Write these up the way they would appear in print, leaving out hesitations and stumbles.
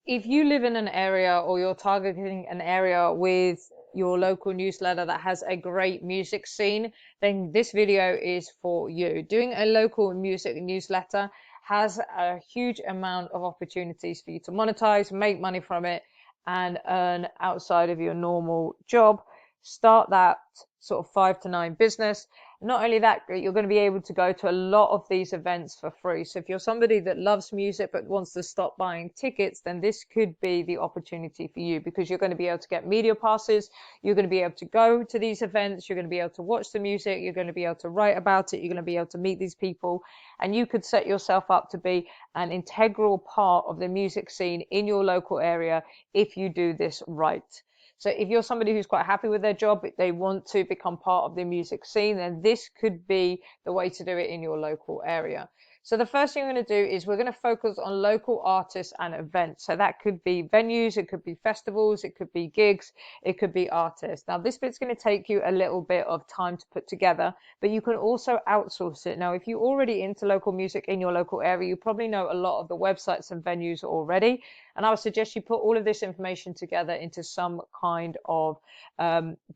if you live in an area or you're targeting an area with your local newsletter that has a great music scene, then this video is for you. Doing a local music newsletter has a huge amount of opportunities for you to monetize, make money from it, and earn outside of your normal job. Start that sort of 5 to 9 business. Not only that, you're going to be able to go to a lot of these events for free. So if you're somebody that loves music but wants to stop buying tickets, then this could be the opportunity for you, because you're going to be able to get media passes. You're going to be able to go to these events. You're going to be able to watch the music. You're going to be able to write about it. You're going to be able to meet these people, and you could set yourself up to be an integral part of the music scene in your local area if you do this right. So if you're somebody who's quite happy with their job, but they want to become part of the music scene, then this could be the way to do it in your local area. So the first thing we're going to do is we're going to focus on local artists and events. So that could be venues, it could be festivals, it could be gigs, it could be artists. Now this bit's going to take you a little bit of time to put together, but you can also outsource it. Now, if you're already into local music in your local area, you probably know a lot of the websites and venues already. And I would suggest you put all of this information together into some kind of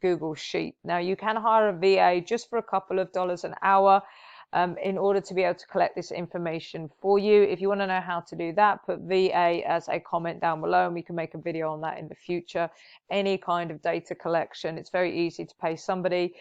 Google sheet. Now, you can hire a VA just for a couple of dollars an hour in order to be able to collect this information for you. If you want to know how to do that, put VA as a comment down below, and we can make a video on that in the future. Any kind of data collection, it's very easy to pay somebody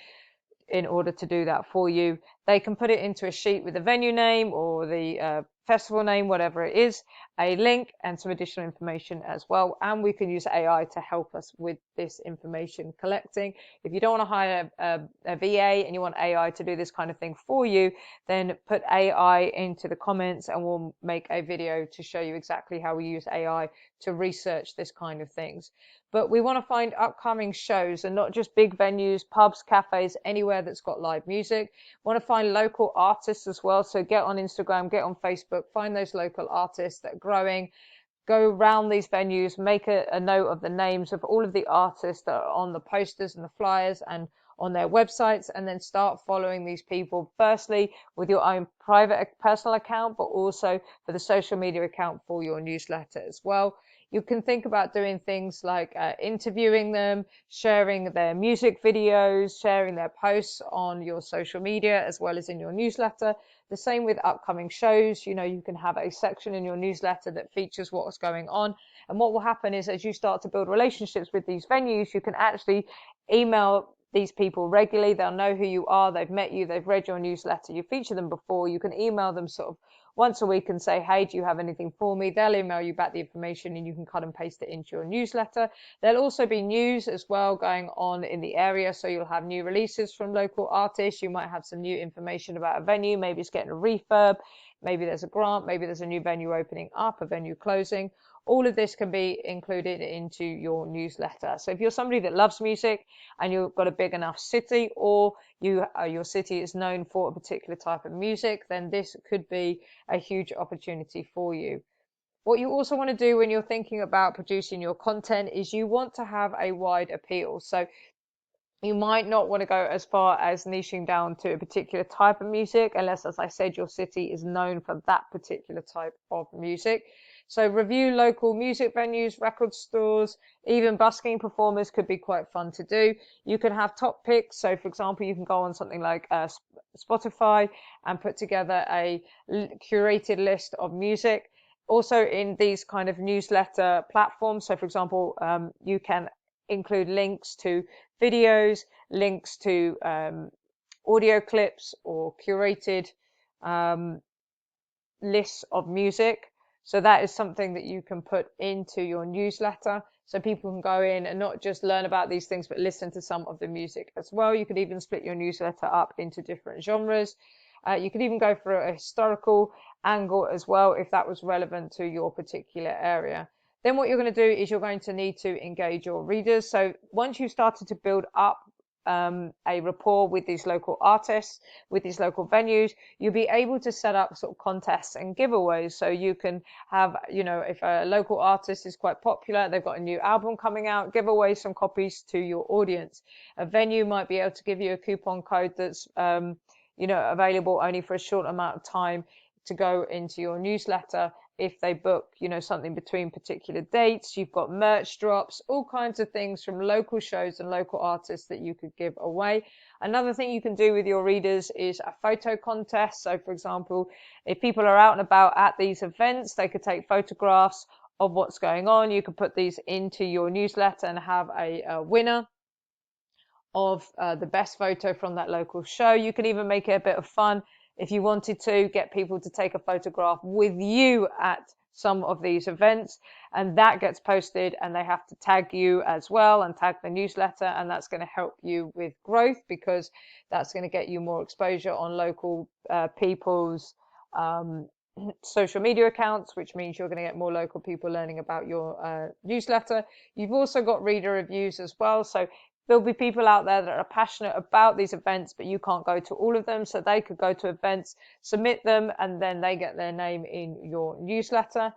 in order to do that for you. They can put it into a sheet with the venue name or the festival name, whatever it is, a link and some additional information as well. And we can use AI to help us with this information collecting. If you don't want to hire a VA and you want AI to do this kind of thing for you, then put AI into the comments and we'll make a video to show you exactly how we use AI to research this kind of things. But we want to find upcoming shows, and not just big venues, pubs, cafes, anywhere that's got live music. We want to find local artists as well. So get on Instagram, get on Facebook, find those local artists that are growing. Go around these venues, make a note of the names of all of the artists that are on the posters and the flyers and on their websites, and then start following these people, firstly with your own private personal account, but also for the social media account for your newsletter as well. You can think about doing things like interviewing them, sharing their music videos, sharing their posts on your social media as well as in your newsletter. The same with upcoming shows. You know, you can have a section in your newsletter that features what's going on. And what will happen is, as you start to build relationships with these venues, you can actually email these people regularly. They'll know who you are, they've met you, they've read your newsletter, you feature them before. You can email them sort of once a week and say, hey, do you have anything for me? They'll email you back the information and you can cut and paste it into your newsletter. There'll also be news as well going on in the area. So you'll have new releases from local artists. You might have some new information about a venue. Maybe it's getting a refurb. Maybe there's a grant. Maybe there's a new venue opening up, a venue closing. All of this can be included into your newsletter. So if you're somebody that loves music and you've got a big enough city, or your city is known for a particular type of music, then this could be a huge opportunity for you. What you also want to do when you're thinking about producing your content is you want to have a wide appeal. So you might not want to go as far as niching down to a particular type of music, unless, as I said, your city is known for that particular type of music. So review local music venues, record stores, even busking performers could be quite fun to do. You can have top picks. So for example, you can go on something like Spotify and put together a curated list of music. Also in these kind of newsletter platforms. So for example, you can include links to videos, links to audio clips or curated lists of music. So that is something that you can put into your newsletter, so people can go in and not just learn about these things, but listen to some of the music as well. You could even split your newsletter up into different genres. You could even go for a historical angle as well, if that was relevant to your particular area. Then what you're going to do is you're going to need to engage your readers. So once you've started to build up a rapport with these local artists, with these local venues, you'll be able to set up sort of contests and giveaways. So you can have, you know, if a local artist is quite popular, they've got a new album coming out, give away some copies to your audience. A venue might be able to give you a coupon code that's you know, available only for a short amount of time to go into your newsletter if they book, you know, something between particular dates. You've got merch drops, all kinds of things from local shows and local artists that you could give away. Another thing you can do with your readers is a photo contest. So for example, if people are out and about at these events, they could take photographs of what's going on. You could put these into your newsletter and have a winner of the best photo from that local show. You can even make it a bit of fun if you wanted to get people to take a photograph with you at some of these events, and that gets posted and they have to tag you as well and tag the newsletter, and that's going to help you with growth because that's going to get you more exposure on local people's social media accounts, which means you're going to get more local people learning about your newsletter. You've also got reader reviews as well, so there'll be people out there that are passionate about these events, but you can't go to all of them. So they could go to events, submit them, and then they get their name in your newsletter.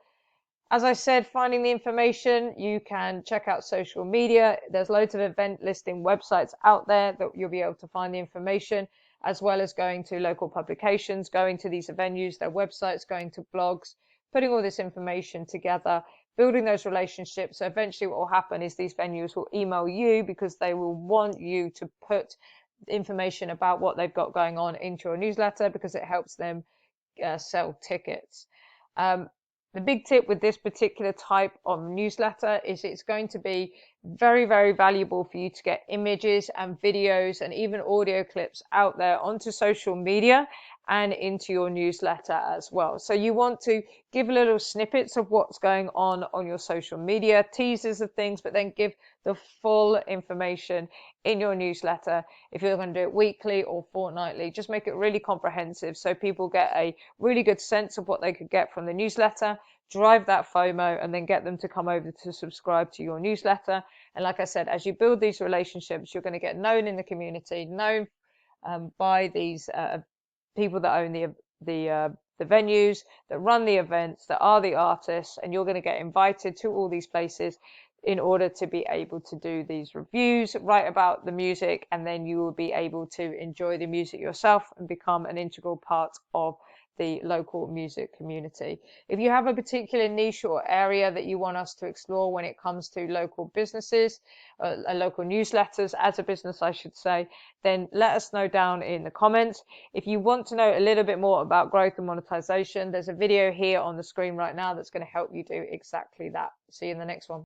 As I said, finding the information, you can check out social media. There's loads of event listing websites out there that you'll be able to find the information, as well as going to local publications, going to these venues, their websites, going to blogs, putting all this information together, building those relationships. So eventually what will happen is these venues will email you because they will want you to put information about what they've got going on into your newsletter because it helps them sell tickets. The big tip with this particular type of newsletter is it's going to be very, very valuable for you to get images and videos and even audio clips out there onto social media and into your newsletter as well. So you want to give little snippets of what's going on your social media, teasers of things, but then give the full information in your newsletter. If you're going to do it weekly or fortnightly, just make it really comprehensive so people get a really good sense of what they could get from the newsletter, drive that FOMO, and then get them to come over to subscribe to your newsletter. And like I said, as you build these relationships, you're going to get known in the community, known by these people that own the venues, that run the events, that are the artists, and you're going to get invited to all these places in order to be able to do these reviews, write about the music, and then you will be able to enjoy the music yourself and become an integral part of the local music community. If you have a particular niche or area that you want us to explore when it comes to local businesses, local newsletters as a business, I should say, then let us know down in the comments. If you want to know a little bit more about growth and monetization, there's a video here on the screen right now that's going to help you do exactly that. See you in the next one.